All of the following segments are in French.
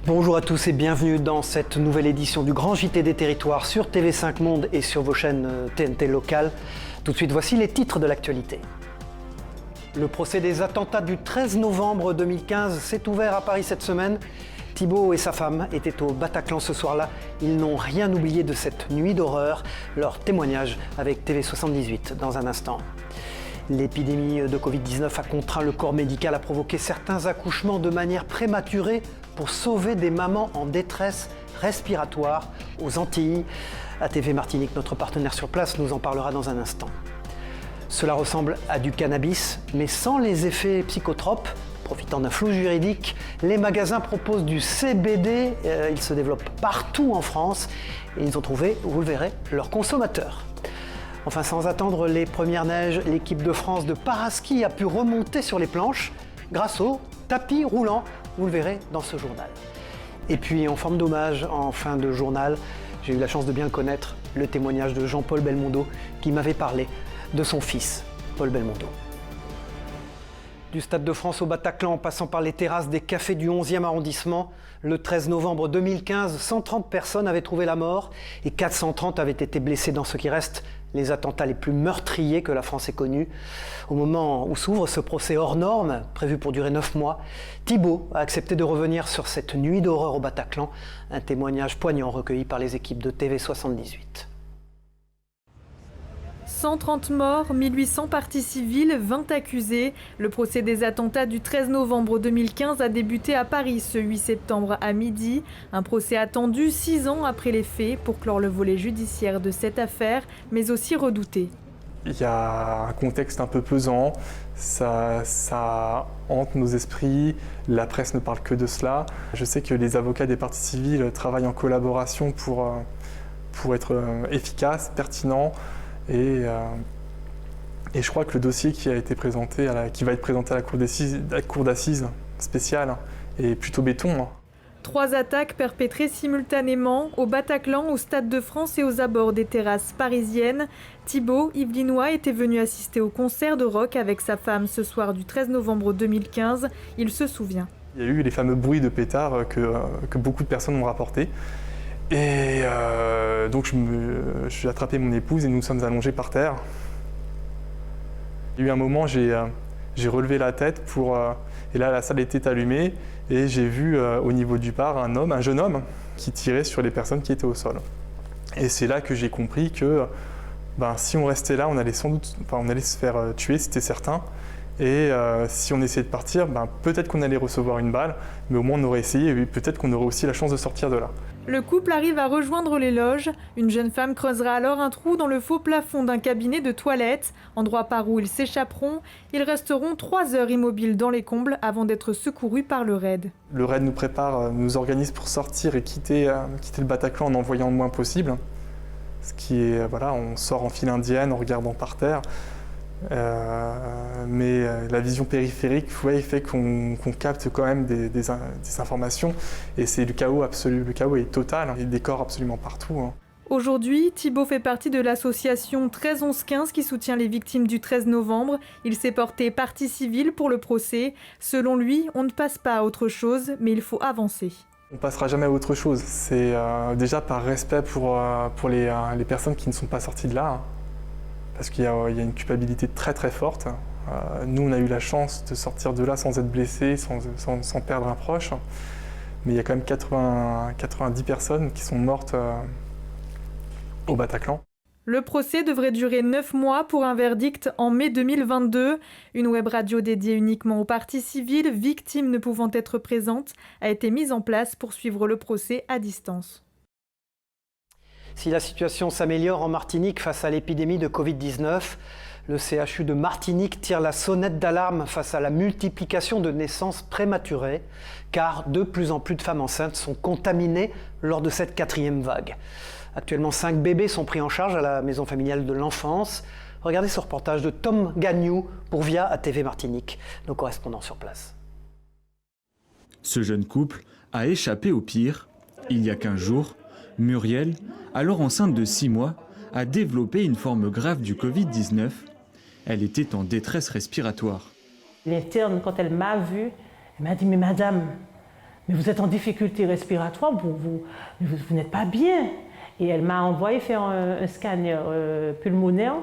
Bonjour à tous et bienvenue dans cette nouvelle édition du Grand JT des Territoires sur TV5 Monde et sur vos chaînes TNT locales. Tout de suite, voici les titres de l'actualité. Le procès des attentats du 13 novembre 2015 s'est ouvert à Paris cette semaine. Thibault et sa femme étaient au Bataclan ce soir-là. Ils n'ont rien oublié de cette nuit d'horreur. Leur témoignage avec TV78 dans un instant. L'épidémie de Covid-19 a contraint le corps médical à provoquer certains accouchements de manière prématurée pour sauver des mamans en détresse respiratoire aux Antilles. ATV Martinique, notre partenaire sur place, nous en parlera dans un instant. Cela ressemble à du cannabis, mais sans les effets psychotropes. Profitant d'un flou juridique, les magasins proposent du CBD. Il se développe partout en France et ils ont trouvé, vous le verrez, leurs consommateurs. Enfin, sans attendre les premières neiges, l'équipe de France de paraski a pu remonter sur les planches grâce au tapis roulant. Vous le verrez dans ce journal. Et puis, en forme d'hommage, en fin de journal, j'ai eu la chance de bien le connaître, le témoignage de Jean-Paul Belmondo qui m'avait parlé de son fils, Paul Belmondo. Du Stade de France au Bataclan, en passant par les terrasses des cafés du 11e arrondissement, le 13 novembre 2015, 130 personnes avaient trouvé la mort et 430 avaient été blessées dans ce qui reste les attentats les plus meurtriers que la France ait connus. Au moment où s'ouvre ce procès hors norme, prévu pour durer 9 mois, Thibault a accepté de revenir sur cette nuit d'horreur au Bataclan, un témoignage poignant recueilli par les équipes de TV78. 130 morts, 1800 parties civiles, 20 accusés. Le procès des attentats du 13 novembre 2015 a débuté à Paris ce 8 septembre à midi. Un procès attendu 6 ans après les faits pour clore le volet judiciaire de cette affaire, mais aussi redouté. Il y a un contexte un peu pesant, ça hante nos esprits, la presse ne parle que de cela. Je sais que les avocats des parties civiles travaillent en collaboration pour être efficaces, pertinents. Et je crois que le dossier qui va être présenté à la cour d'assises spéciale est plutôt béton. 3 attaques perpétrées simultanément au Bataclan, au Stade de France et aux abords des terrasses parisiennes. Thibault, Yvelinois, était venu assister au concert de rock avec sa femme ce soir du 13 novembre 2015. Il se souvient. Il y a eu les fameux bruits de pétards que beaucoup de personnes ont rapportés. Et donc j'ai attrapé mon épouse et nous sommes allongés par terre. Il y a eu un moment, j'ai relevé la tête et là la salle était allumée et j'ai vu au niveau du bar un jeune homme qui tirait sur les personnes qui étaient au sol. Et c'est là que j'ai compris que si on restait là, on allait se faire tuer, c'était certain. Et si on essayait de partir, peut-être qu'on allait recevoir une balle, mais au moins on aurait essayé et peut-être qu'on aurait aussi la chance de sortir de là. Le couple arrive à rejoindre les loges. Une jeune femme creusera alors un trou dans le faux plafond d'un cabinet de toilette, endroit par où ils s'échapperont. Ils resteront 3 heures immobiles dans les combles avant d'être secourus par le RAID. Le RAID nous organise pour sortir et quitter le Bataclan en envoyant le moins possible. Ce qui est, on sort en file indienne en regardant par terre. Mais la vision périphérique fait qu'on capte quand même des informations et c'est le chaos absolu, le chaos est total, il y a des corps absolument partout. Aujourd'hui, Thibault fait partie de l'association 13-11-15 qui soutient les victimes du 13 novembre. Il s'est porté partie civile pour le procès. Selon lui, on ne passe pas à autre chose, mais il faut avancer. On ne passera jamais à autre chose, c'est déjà par respect pour les personnes qui ne sont pas sorties de là. Parce qu'il y a une culpabilité très très forte. Nous, on a eu la chance de sortir de là sans être blessés, sans perdre un proche. Mais il y a quand même 90 personnes qui sont mortes au Bataclan. Le procès devrait durer 9 mois pour un verdict en mai 2022. Une web radio dédiée uniquement aux parties civiles, victimes ne pouvant être présentes, a été mise en place pour suivre le procès à distance. Si la situation s'améliore en Martinique face à l'épidémie de Covid-19, le CHU de Martinique tire la sonnette d'alarme face à la multiplication de naissances prématurées, car de plus en plus de femmes enceintes sont contaminées lors de cette 4e vague. Actuellement, 5 bébés sont pris en charge à la maison familiale de l'enfance. Regardez ce reportage de Tom Gagnou pour VIA à TV Martinique, nos correspondants sur place. Ce jeune couple a échappé au pire. Il y a 15 jours, Muriel, alors enceinte de 6 mois, a développé une forme grave du Covid-19. Elle était en détresse respiratoire. L'interne, quand elle m'a vue, elle m'a dit « Mais madame, mais vous êtes en difficulté respiratoire, vous n'êtes pas bien. Et elle m'a envoyé faire un scanner pulmonaire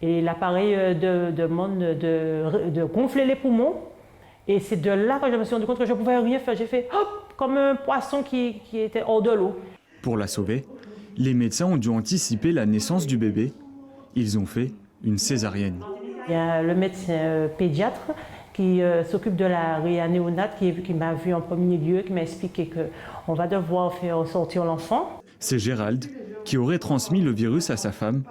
et l'appareil demande de gonfler les poumons. Et c'est de là que je me suis rendu compte que je ne pouvais rien faire. J'ai fait hop, comme un poisson qui était hors de l'eau. Pour la sauver, les médecins ont dû anticiper la naissance du bébé. Ils ont fait une césarienne. Il y a le médecin pédiatre qui s'occupe de la réanéonate qui m'a vu en premier lieu, qui m'a expliqué qu'on va devoir faire sortir l'enfant. C'est Gérald qui aurait transmis le virus à sa femme.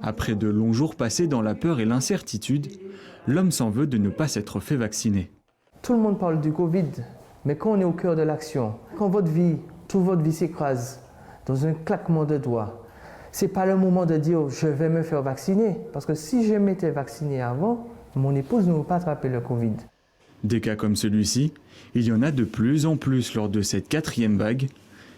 Après de longs jours passés dans la peur et l'incertitude, l'homme s'en veut de ne pas s'être fait vacciner. Tout le monde parle du Covid, mais quand on est au cœur de l'action, quand toute votre vie s'écrase dans un claquement de doigts, c'est pas le moment de dire je vais me faire vacciner. Parce que si je m'étais vacciné avant, mon épouse n'aurait pas attrapé le Covid. Des cas comme celui-ci, il y en a de plus en plus lors de cette 4e vague.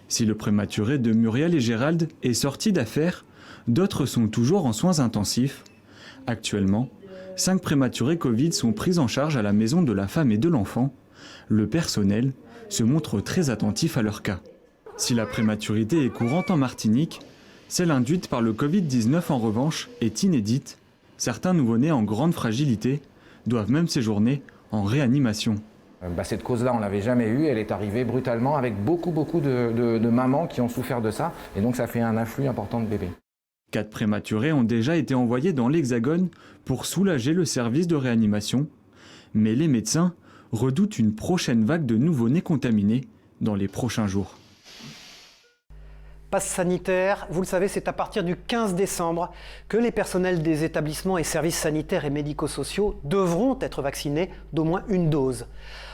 Si le prématuré de Muriel et Gérald est sorti d'affaire, d'autres sont toujours en soins intensifs. Actuellement, 5 prématurés Covid sont pris en charge à la maison de la femme et de l'enfant. Le personnel se montre très attentif à leur cas. Si la prématurité est courante en Martinique, celle induite par le Covid-19 en revanche est inédite. Certains nouveau-nés en grande fragilité doivent même séjourner en réanimation. Cette cause-là, on ne l'avait jamais eue. Elle est arrivée brutalement avec beaucoup de mamans qui ont souffert de ça. Et donc ça fait un afflux important de bébés. 4 prématurés ont déjà été envoyés dans l'Hexagone pour soulager le service de réanimation. Mais les médecins redoutent une prochaine vague de nouveau-nés contaminés dans les prochains jours. Passe sanitaire, vous le savez, c'est à partir du 15 décembre que les personnels des établissements et services sanitaires et médico-sociaux devront être vaccinés d'au moins une dose.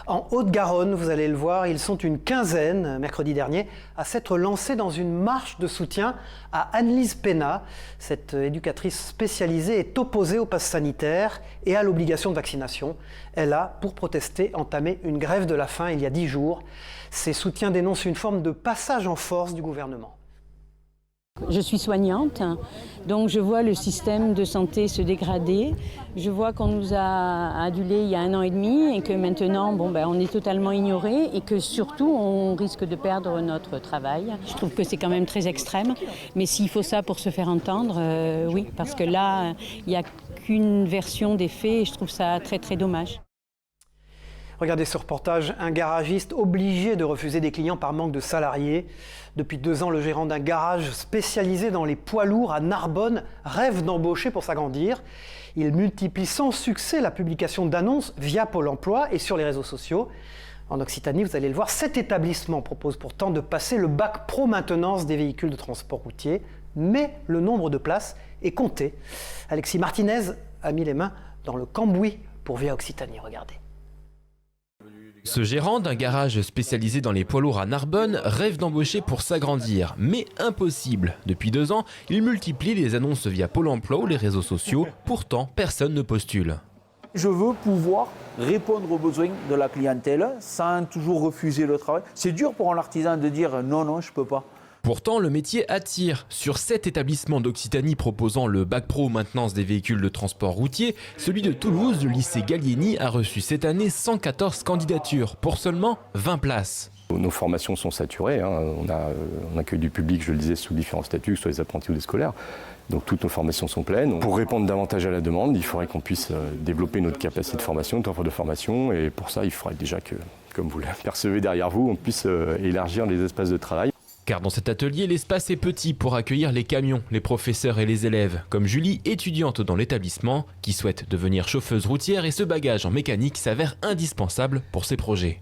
En Haute-Garonne, vous allez le voir, ils sont une quinzaine, mercredi dernier, à s'être lancés dans une marche de soutien à Annelise Pénat. Cette éducatrice spécialisée est opposée au pass sanitaire et à l'obligation de vaccination. Elle a, pour protester, entamé une grève de la faim il y a 10 jours. Ces soutiens dénoncent une forme de passage en force du gouvernement. Je suis soignante, donc je vois le système de santé se dégrader. Je vois qu'on nous a adulés il y a 1 an et demi et que maintenant on est totalement ignoré et que surtout on risque de perdre notre travail. Je trouve que c'est quand même très extrême, mais s'il faut ça pour se faire entendre, oui, parce que là, il n'y a qu'une version des faits et je trouve ça très très dommage. Regardez ce reportage, un garagiste obligé de refuser des clients par manque de salariés. Depuis 2 ans, le gérant d'un garage spécialisé dans les poids lourds à Narbonne rêve d'embaucher pour s'agrandir. Il multiplie sans succès la publication d'annonces via Pôle emploi et sur les réseaux sociaux. En Occitanie, vous allez le voir, 7 établissements proposent pourtant de passer le bac pro maintenance des véhicules de transport routier, mais le nombre de places est compté. Alexis Martinez a mis les mains dans le cambouis pour Via Occitanie, regardez. Ce gérant d'un garage spécialisé dans les poids lourds à Narbonne rêve d'embaucher pour s'agrandir, mais impossible. Depuis 2 ans, il multiplie les annonces via Pôle emploi ou les réseaux sociaux, pourtant personne ne postule. Je veux pouvoir répondre aux besoins de la clientèle sans toujours refuser le travail. C'est dur pour un artisan de dire non, je peux pas. Pourtant, le métier attire. Sur 7 établissements d'Occitanie proposant le bac pro maintenance des véhicules de transport routier, celui de Toulouse, le lycée Gallieni, a reçu cette année 114 candidatures pour seulement 20 places. Nos formations sont saturées, on accueille du public, je le disais, sous différents statuts, que ce soit des apprentis ou des scolaires. Donc toutes nos formations sont pleines. Pour répondre davantage à la demande, il faudrait qu'on puisse développer notre capacité de formation, notre offre de formation. Et pour ça, il faudrait déjà que, comme vous le percevez derrière vous, on puisse élargir les espaces de travail. Car dans cet atelier, l'espace est petit pour accueillir les camions, les professeurs et les élèves, comme Julie, étudiante dans l'établissement, qui souhaite devenir chauffeuse routière et ce bagage en mécanique s'avère indispensable pour ses projets.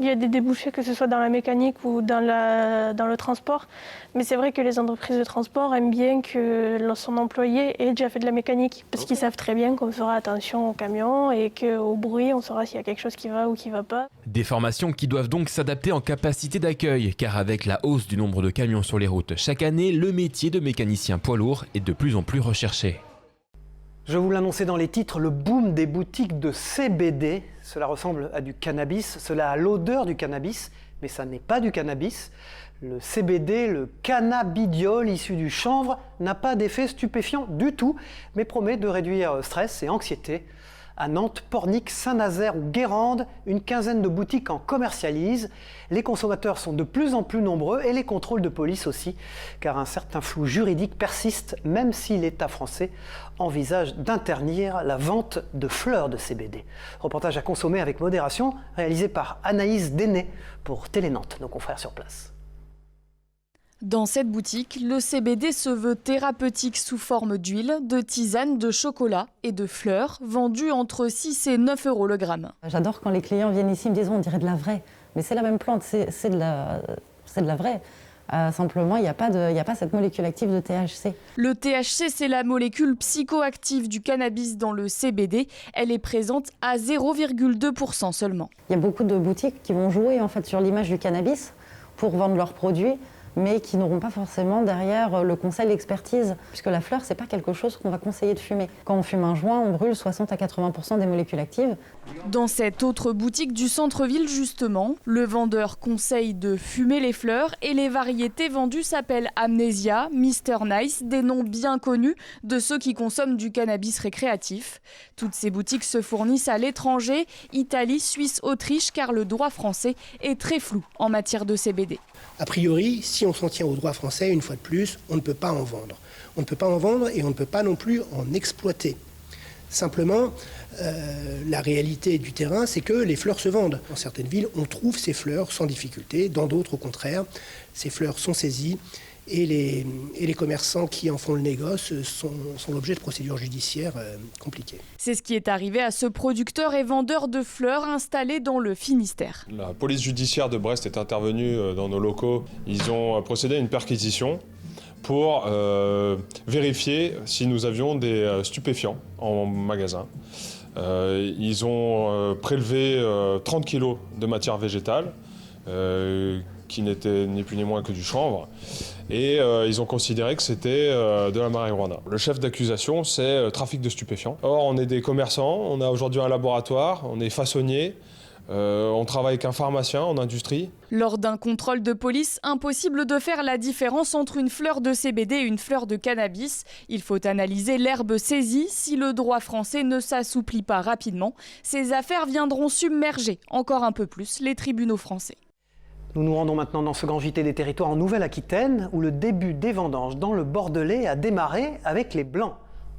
Il y a des débouchés, que ce soit dans la mécanique ou dans le transport. Mais c'est vrai que les entreprises de transport aiment bien que son employé ait déjà fait de la mécanique. Parce qu'ils savent très bien qu'on fera attention aux camions et qu'au bruit, on saura s'il y a quelque chose qui va ou qui ne va pas. Des formations qui doivent donc s'adapter en capacité d'accueil. Car avec la hausse du nombre de camions sur les routes chaque année, le métier de mécanicien poids lourd est de plus en plus recherché. Je vous l'annonçais dans les titres, le boom des boutiques de CBD. Cela ressemble à du cannabis, cela a l'odeur du cannabis, mais ça n'est pas du cannabis. Le CBD, le cannabidiol issu du chanvre, n'a pas d'effet stupéfiant du tout, mais promet de réduire stress et anxiété. À Nantes, Pornic, Saint-Nazaire ou Guérande, une quinzaine de boutiques en commercialisent. Les consommateurs sont de plus en plus nombreux et les contrôles de police aussi, car un certain flou juridique persiste, même si l'État français envisage d'interdire la vente de fleurs de CBD. Reportage à consommer avec modération, réalisé par Anaïs Déné pour Télé Nantes, nos confrères sur place. Dans cette boutique, le CBD se veut thérapeutique sous forme d'huile, de tisane, de chocolat et de fleurs, vendus entre 6 et 9 € le gramme. J'adore quand les clients viennent ici et me disent on dirait de la vraie. Mais c'est la même plante, c'est de la vraie. Simplement, il n'y a pas cette molécule active de THC. Le THC, c'est la molécule psychoactive du cannabis dans le CBD. Elle est présente à 0,2% seulement. Il y a beaucoup de boutiques qui vont jouer en fait sur l'image du cannabis pour vendre leurs produits, mais qui n'auront pas forcément derrière le conseil, l'expertise, puisque la fleur, c'est pas quelque chose qu'on va conseiller de fumer. Quand on fume un joint, on brûle 60 à 80% des molécules actives. Dans cette autre boutique du centre-ville, justement, le vendeur conseille de fumer les fleurs et les variétés vendues s'appellent Amnesia, Mr Nice, des noms bien connus de ceux qui consomment du cannabis récréatif. Toutes ces boutiques se fournissent à l'étranger, Italie, Suisse, Autriche, car le droit français est très flou en matière de CBD. A priori, si on s'en tient au droit français, une fois de plus, on ne peut pas en vendre. On ne peut pas en vendre et on ne peut pas non plus en exploiter. Simplement, la réalité du terrain, c'est que les fleurs se vendent. Dans certaines villes, on trouve ces fleurs sans difficulté. Dans d'autres, au contraire, ces fleurs sont saisies et les commerçants qui en font le négoce sont l'objet de procédures judiciaires compliquées. C'est ce qui est arrivé à ce producteur et vendeur de fleurs installé dans le Finistère. La police judiciaire de Brest est intervenue dans nos locaux. Ils ont procédé à une perquisition pour vérifier si nous avions des stupéfiants en magasin. Ils ont prélevé 30 kilos de matière végétale, qui n'était ni plus ni moins que du chanvre, et ils ont considéré que c'était de la marijuana. Le chef d'accusation, c'est trafic de stupéfiants. Or, on est des commerçants, on a aujourd'hui un laboratoire, on est façonnier, on travaille avec un pharmacien en industrie. Lors d'un contrôle de police, impossible de faire la différence entre une fleur de CBD et une fleur de cannabis. Il faut analyser l'herbe saisie. Si le droit français ne s'assouplit pas rapidement, ces affaires viendront submerger encore un peu plus les tribunaux français. Nous nous rendons maintenant dans ce grand JT des territoires en Nouvelle-Aquitaine, où le début des vendanges dans le Bordelais a démarré avec les Blancs.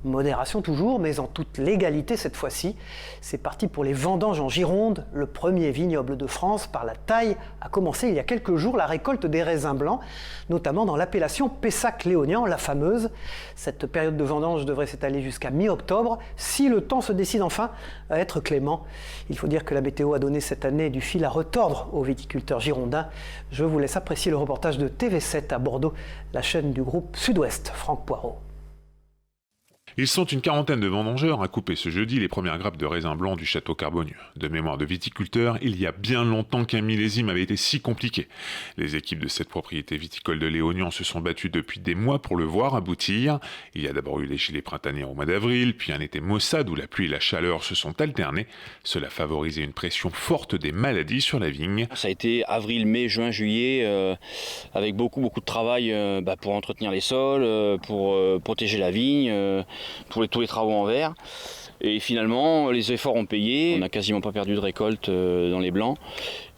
Modération toujours, mais en toute légalité cette fois-ci. C'est parti pour les vendanges en Gironde. Le premier vignoble de France par la taille a commencé il y a quelques jours la récolte des raisins blancs, notamment dans l'appellation Pessac-Léognan, la fameuse. Cette période de vendange devrait s'étaler jusqu'à mi-octobre, si le temps se décide enfin à être clément. Il faut dire que la météo a donné cette année du fil à retordre aux viticulteurs girondins. Je vous laisse apprécier le reportage de TV7 à Bordeaux, la chaîne du groupe Sud-Ouest, Franck Poirot. Ils sont une quarantaine de vendangeurs à couper ce jeudi les premières grappes de raisins blancs du château Carbonieux. De mémoire de viticulteurs, il y a bien longtemps qu'un millésime avait été si compliqué. Les équipes de cette propriété viticole de Léognan se sont battues depuis des mois pour le voir aboutir. Il y a d'abord eu les gelées printanières au mois d'avril, puis un été maussade où la pluie et la chaleur se sont alternés. Cela favorisait une pression forte des maladies sur la vigne. Ça a été avril, mai, juin, juillet, avec beaucoup de travail pour entretenir les sols, pour protéger la vigne, tous les travaux en verre. Et finalement, les efforts ont payé. On n'a quasiment pas perdu de récolte dans les blancs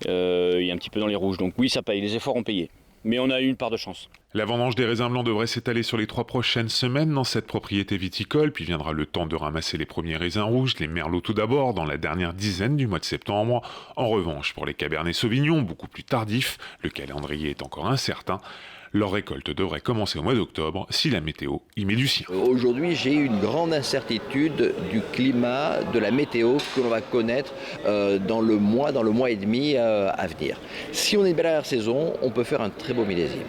et un petit peu dans les rouges. Donc oui, ça paye, les efforts ont payé. Mais on a eu une part de chance. La vendange des raisins blancs devrait s'étaler sur les 3 prochaines semaines dans cette propriété viticole, puis viendra le temps de ramasser les premiers raisins rouges, les merlots tout d'abord, dans la dernière dizaine du mois de septembre. En revanche, pour les cabernets sauvignons, beaucoup plus tardifs, le calendrier est encore incertain. Leur récolte devrait commencer au mois d'octobre si la météo y met du sien. Aujourd'hui, j'ai une grande incertitude du climat, de la météo que l'on va connaître dans le mois et demi à venir. Si on est une belle arrière-saison, on peut faire un très beau millésime.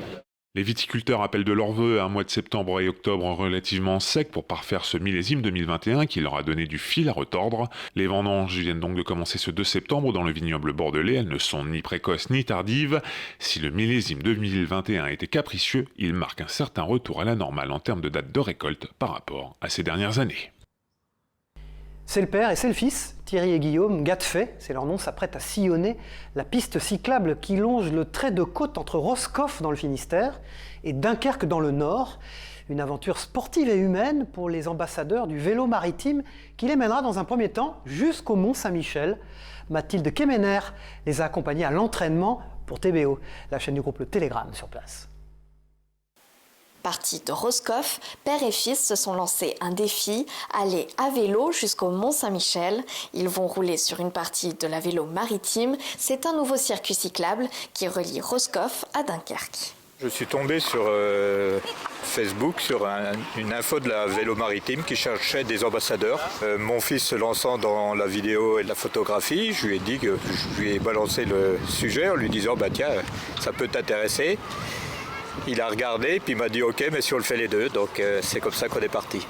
Les viticulteurs appellent de leur vœu un mois de septembre et octobre relativement sec pour parfaire ce millésime 2021 qui leur a donné du fil à retordre. Les vendanges viennent donc de commencer ce 2 septembre dans le vignoble bordelais. Elles ne sont ni précoces ni tardives. Si le millésime 2021 était capricieux, il marque un certain retour à la normale en termes de date de récolte par rapport à ces dernières années. C'est le père et c'est le fils, Thierry et Guillaume, gars de fait, c'est leur nom, s'apprêtent à sillonner la piste cyclable qui longe le trait de côte entre Roscoff dans le Finistère et Dunkerque dans le Nord. Une aventure sportive et humaine pour les ambassadeurs du vélo maritime qui les mènera dans un premier temps jusqu'au Mont-Saint-Michel. Mathilde Kemener les a accompagnés à l'entraînement pour TBO, la chaîne du groupe Le Télégramme sur place. Partis de Roscoff, père et fils se sont lancés un défi, aller à vélo jusqu'au Mont-Saint-Michel. Ils vont rouler sur une partie de la vélo maritime. C'est un nouveau circuit cyclable qui relie Roscoff à Dunkerque. Je suis tombé sur Facebook sur une info de la vélo maritime qui cherchait des ambassadeurs. Mon fils se lançant dans la vidéo et la photographie, je lui ai dit que je lui ai balancé le sujet en lui disant tiens, ça peut t'intéresser. Il a regardé puis il m'a dit ok, mais si on le fait les deux, donc c'est comme ça qu'on est parti.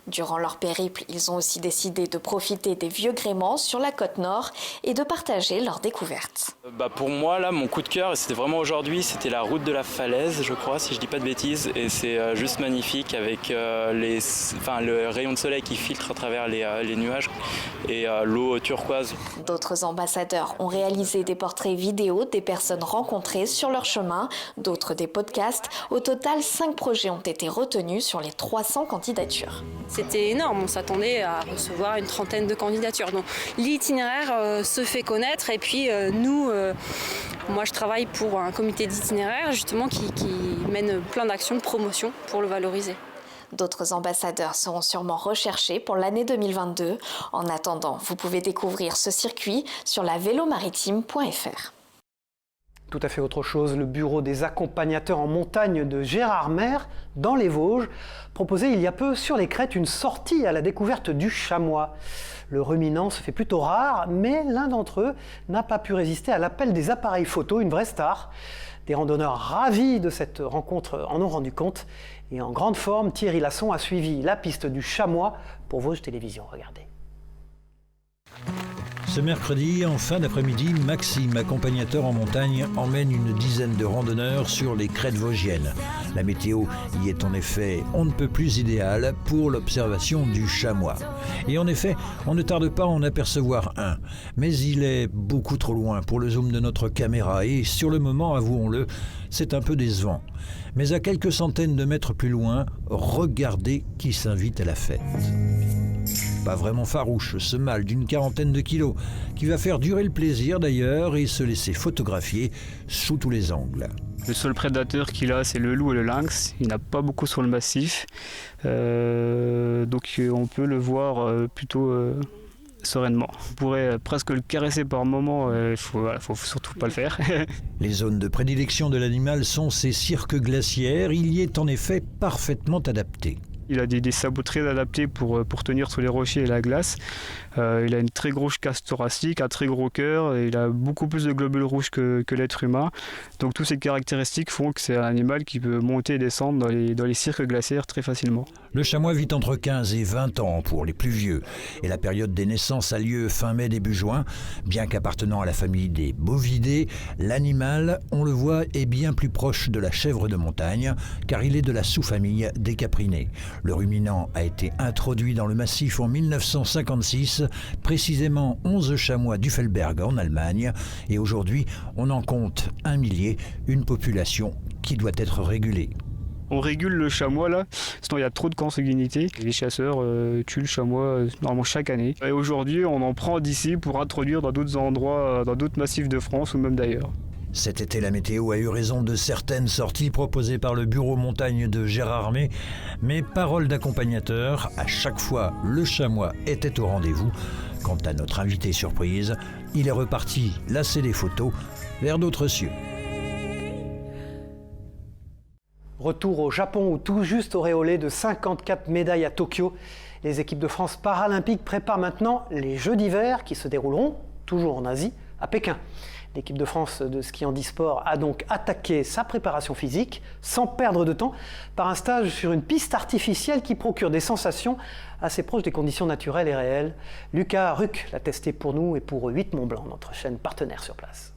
Durant leur périple, ils ont aussi décidé de profiter des vieux gréements sur la côte nord et de partager leurs découvertes. Pour moi, là, mon coup de cœur, c'était vraiment aujourd'hui, c'était la route de la falaise, je crois, si je dis pas de bêtises. Et c'est juste magnifique avec le rayon de soleil qui filtre à travers les nuages et l'eau turquoise. D'autres ambassadeurs ont réalisé des portraits vidéo des personnes rencontrées sur leur chemin, d'autres des podcasts. Au total, 5 projets ont été retenus sur les 300 candidatures. C'était énorme, on s'attendait à recevoir une trentaine de candidatures. Donc l'itinéraire se fait connaître et puis moi je travaille pour un comité d'itinéraire justement qui mène plein d'actions de promotion pour le valoriser. D'autres ambassadeurs seront sûrement recherchés pour l'année 2022. En attendant, vous pouvez découvrir ce circuit sur lavélomaritime.fr. Tout à fait autre chose, le bureau des accompagnateurs en montagne de Gérard Maire, dans les Vosges, proposait il y a peu sur les crêtes une sortie à la découverte du chamois. Le ruminant se fait plutôt rare, mais l'un d'entre eux n'a pas pu résister à l'appel des appareils photo, une vraie star. Des randonneurs ravis de cette rencontre en ont rendu compte. Et en grande forme, Thierry Lasson a suivi la piste du chamois pour Vosges Télévisions. Regardez. Ce mercredi, en fin d'après-midi, Maxime, accompagnateur en montagne, emmène une dizaine de randonneurs sur les crêtes vosgiennes. La météo y est en effet on ne peut plus idéale pour l'observation du chamois. Et en effet, on ne tarde pas à en apercevoir un. Mais il est beaucoup trop loin pour le zoom de notre caméra et sur le moment, avouons-le, c'est un peu décevant. Mais à quelques centaines de mètres plus loin, regardez qui s'invite à la fête. Pas vraiment farouche, ce mâle d'une quarantaine de kilos, qui va faire durer le plaisir d'ailleurs et se laisser photographier sous tous les angles. Le seul prédateur qu'il a, c'est le loup et le lynx. Il n'a pas beaucoup sur le massif, donc on peut le voir plutôt sereinement. On pourrait presque le caresser par moment, il faut surtout pas le faire. Les zones de prédilection de l'animal sont ces cirques glaciaires, il y est en effet parfaitement adapté. Il a des sabots très adaptés pour tenir sur les rochers et la glace. Il a une très grosse cage thoracique, un très gros cœur, et il a beaucoup plus de globules rouges que l'être humain. Donc toutes ces caractéristiques font que c'est un animal qui peut monter et descendre dans les cirques glaciaires très facilement. Le chamois vit entre 15 et 20 ans pour les plus vieux. Et la période des naissances a lieu fin mai, début juin. Bien qu'appartenant à la famille des bovidés, l'animal, on le voit, est bien plus proche de la chèvre de montagne, car il est de la sous-famille des caprinés. Le ruminant a été introduit dans le massif en 1956, précisément 11 chamois d'Uffelberg en Allemagne, et aujourd'hui on en compte 1 millier, une population qui doit être régulée. On régule le chamois là, sinon il y a trop de consanguinité. Les chasseurs tuent le chamois normalement chaque année. Et aujourd'hui on en prend d'ici pour introduire dans d'autres endroits, dans d'autres massifs de France ou même d'ailleurs. Cet été, la météo a eu raison de certaines sorties proposées par le bureau montagne de Gérard Maire, mais parole d'accompagnateur, à chaque fois le chamois était au rendez-vous. Quant à notre invité surprise, il est reparti lasser des photos vers d'autres cieux. Retour au Japon où tout juste auréolé de 54 médailles à Tokyo, les équipes de France paralympiques préparent maintenant les Jeux d'hiver qui se dérouleront, toujours en Asie, à Pékin. L'équipe de France de ski handisport a donc attaqué sa préparation physique sans perdre de temps par un stage sur une piste artificielle qui procure des sensations assez proches des conditions naturelles et réelles. Lucas Ruck l'a testé pour nous et pour 8 Mont Blanc, notre chaîne partenaire sur place.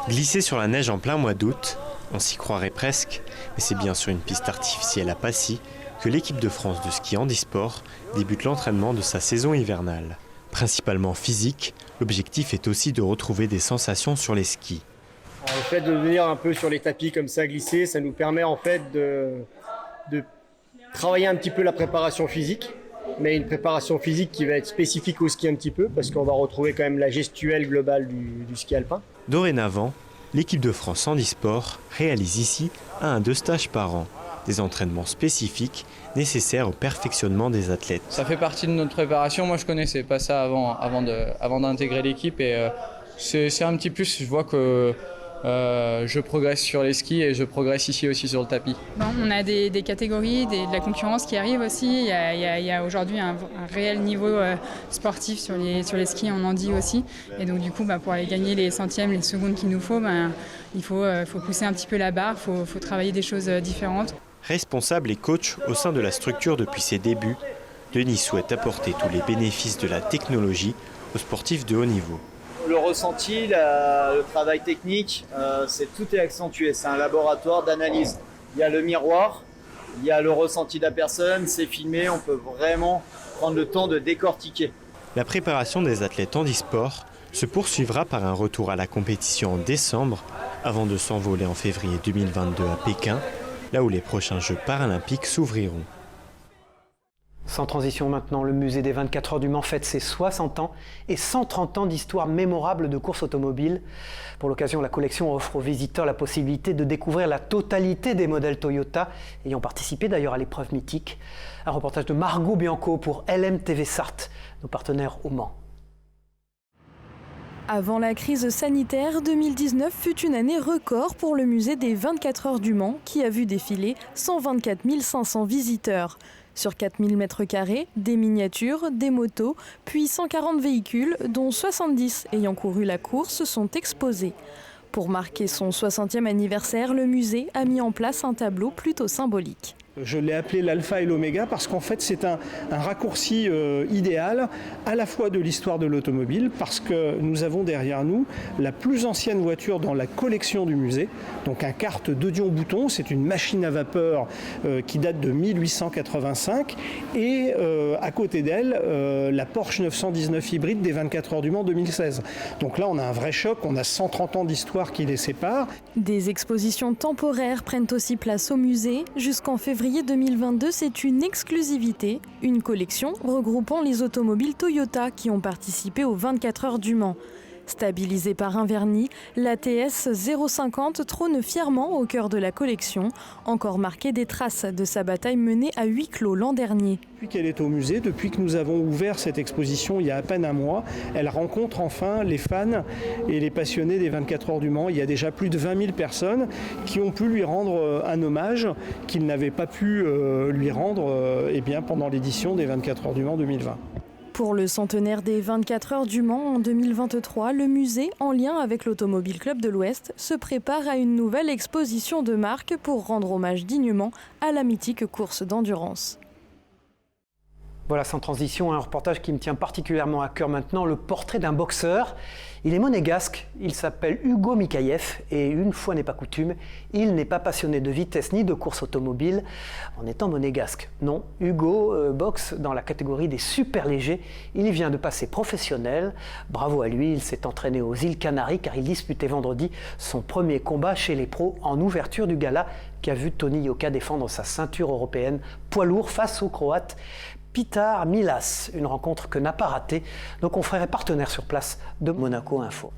Glisser sur la neige en plein mois d'août, on s'y croirait presque, mais c'est bien sur une piste artificielle à Passy que l'équipe de France de ski handisport débute l'entraînement de sa saison hivernale. Principalement physique, l'objectif est aussi de retrouver des sensations sur les skis. Le fait de venir un peu sur les tapis comme ça, glisser, ça nous permet en fait de travailler un petit peu la préparation physique, mais une préparation physique qui va être spécifique au ski un petit peu, parce qu'on va retrouver quand même la gestuelle globale du ski alpin. Dorénavant, l'équipe de France Handisport réalise ici 1 à 2 stages par an, des entraînements spécifiques nécessaires au perfectionnement des athlètes. Ça fait partie de notre préparation, moi je connaissais pas ça avant d'intégrer l'équipe et c'est un petit plus, je vois que je progresse sur les skis et je progresse ici aussi sur le tapis. Bon, on a des catégories, de la concurrence qui arrive aussi. Il y a aujourd'hui un réel niveau sportif sur les skis en handi aussi. Et donc du coup, pour aller gagner les centièmes, les secondes qu'il nous faut, il faut pousser un petit peu la barre, il faut travailler des choses différentes. Responsable et coach au sein de la structure depuis ses débuts, Denis souhaite apporter tous les bénéfices de la technologie aux sportifs de haut niveau. Le ressenti, le travail technique, tout est accentué. C'est un laboratoire d'analyse. Il y a le miroir, il y a le ressenti de la personne, c'est filmé, on peut vraiment prendre le temps de décortiquer. La préparation des athlètes handisport se poursuivra par un retour à la compétition en décembre, avant de s'envoler en février 2022 à Pékin, là où les prochains Jeux paralympiques s'ouvriront. Sans transition maintenant, le musée des 24 heures du Mans fête ses 60 ans et 130 ans d'histoire mémorable de course automobile. Pour l'occasion, la collection offre aux visiteurs la possibilité de découvrir la totalité des modèles Toyota ayant participé d'ailleurs à l'épreuve mythique. Un reportage de Margot Bianco pour LMTV Sarthe, nos partenaires au Mans. Avant la crise sanitaire, 2019 fut une année record pour le musée des 24 heures du Mans qui a vu défiler 124 500 visiteurs. Sur 4000 m², des miniatures, des motos, puis 140 véhicules, dont 70 ayant couru la course, sont exposés. Pour marquer son 60e anniversaire, le musée a mis en place un tableau plutôt symbolique. Je l'ai appelé l'alpha et l'oméga parce qu'en fait c'est un raccourci idéal à la fois de l'histoire de l'automobile parce que nous avons derrière nous la plus ancienne voiture dans la collection du musée, donc un kart de Dion-Bouton, c'est une machine à vapeur qui date de 1885 et à côté d'elle la Porsche 919 hybride des 24 heures du Mans 2016. Donc là on a un vrai choc, on a 130 ans d'histoire qui les séparent. Des expositions temporaires prennent aussi place au musée jusqu'en février 2022, c'est une exclusivité, une collection regroupant les automobiles Toyota qui ont participé aux 24 heures du Mans. Stabilisée par un vernis, la TS 050 trône fièrement au cœur de la collection, encore marquée des traces de sa bataille menée à huis clos l'an dernier. Depuis qu'elle est au musée, depuis que nous avons ouvert cette exposition il y a à peine un mois, elle rencontre enfin les fans et les passionnés des 24 heures du Mans. Il y a déjà plus de 20 000 personnes qui ont pu lui rendre un hommage qu'ils n'avaient pas pu lui rendre pendant l'édition des 24 heures du Mans 2020. Pour le centenaire des 24 heures du Mans en 2023, le musée, en lien avec l'Automobile Club de l'Ouest, se prépare à une nouvelle exposition de marque pour rendre hommage dignement à la mythique course d'endurance. Voilà, sans transition, un reportage qui me tient particulièrement à cœur maintenant, le portrait d'un boxeur. Il est monégasque, il s'appelle Hugo Mikhaïev et une fois n'est pas coutume, il n'est pas passionné de vitesse ni de course automobile en étant monégasque. Non, Hugo boxe dans la catégorie des super légers, il vient de passer professionnel. Bravo à lui, il s'est entraîné aux îles Canaries car il disputait vendredi son premier combat chez les pros en ouverture du gala qui a vu Tony Yoka défendre sa ceinture européenne poids lourd face au Croate Petar Milas, une rencontre que n'a pas ratée nos confrères et partenaires sur place de Monaco Info.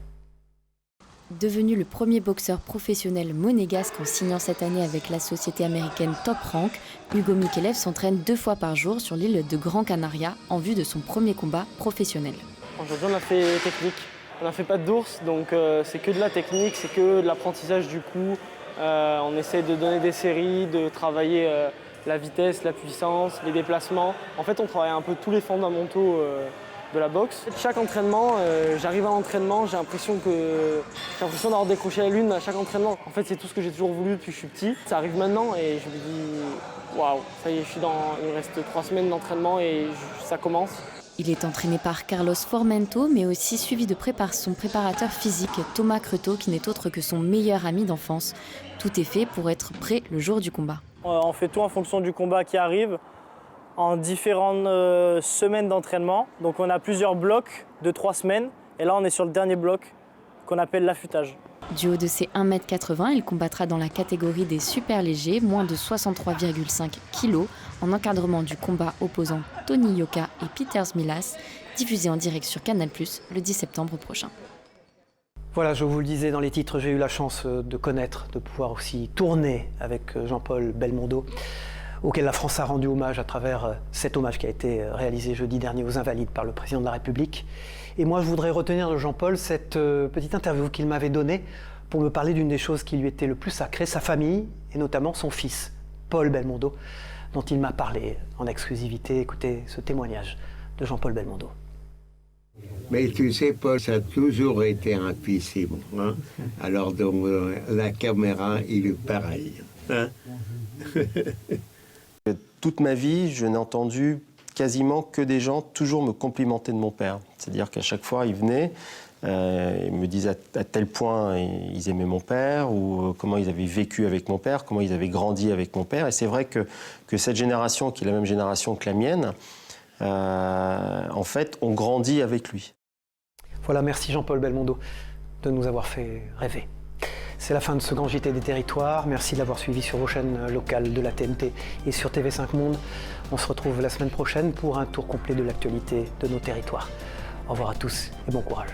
Devenu le premier boxeur professionnel monégasque en signant cette année avec la société américaine Top Rank, Hugo Mikhaïev s'entraîne 2 fois par jour sur l'île de Gran Canaria en vue de son premier combat professionnel. Aujourd'hui on a fait technique, on n'a fait pas d'ours, donc c'est que de la technique, c'est que de l'apprentissage du coup. On essaie de donner des séries, de travailler la vitesse, la puissance, les déplacements. En fait, on travaille un peu tous les fondamentaux de la boxe. Chaque entraînement, j'arrive à l'entraînement, j'ai l'impression d'avoir décroché la lune à chaque entraînement. En fait, c'est tout ce que j'ai toujours voulu depuis que je suis petit. Ça arrive maintenant et je me dis, waouh, ça y est, il me reste 3 semaines d'entraînement et ça commence. Il est entraîné par Carlos Formento, mais aussi suivi de son préparateur physique, Thomas Creteau, qui n'est autre que son meilleur ami d'enfance. Tout est fait pour être prêt le jour du combat. On fait tout en fonction du combat qui arrive, en différentes semaines d'entraînement. Donc on a plusieurs blocs de 3 semaines, et là on est sur le dernier bloc qu'on appelle l'affûtage. Du haut de ses 1,80 m, il combattra dans la catégorie des super légers, moins de 63,5 kg, en encadrement du combat opposant Tony Yoka et Peter Smilas, diffusé en direct sur Canal+, le 10 septembre prochain. Voilà, je vous le disais dans les titres, j'ai eu la chance de connaître, de pouvoir aussi tourner avec Jean-Paul Belmondo, auquel la France a rendu hommage à travers cet hommage qui a été réalisé jeudi dernier aux Invalides par le président de la République. Et moi, je voudrais retenir de Jean-Paul cette petite interview qu'il m'avait donnée pour me parler d'une des choses qui lui était le plus sacrée, sa famille, et notamment son fils, Paul Belmondo, dont il m'a parlé en exclusivité. Écoutez ce témoignage de Jean-Paul Belmondo. Mais tu sais, Paul, ça a toujours été un fils, hein? Alors donc, la caméra, il est pareil. Hein? Toute ma vie, je n'ai entendu quasiment que des gens toujours me complimenter de mon père. C'est-à-dire qu'à chaque fois, ils venaient, ils me disaient à tel point ils aimaient mon père, ou comment ils avaient vécu avec mon père, comment ils avaient grandi avec mon père. Et c'est vrai que cette génération, qui est la même génération que la mienne, en fait, on grandit avec lui. Voilà, merci Jean-Paul Belmondo de nous avoir fait rêver. C'est la fin de ce grand JT des territoires. Merci de l'avoir suivi sur vos chaînes locales de la TNT et sur TV5 Monde. On se retrouve la semaine prochaine pour un tour complet de l'actualité de nos territoires. Au revoir à tous et bon courage.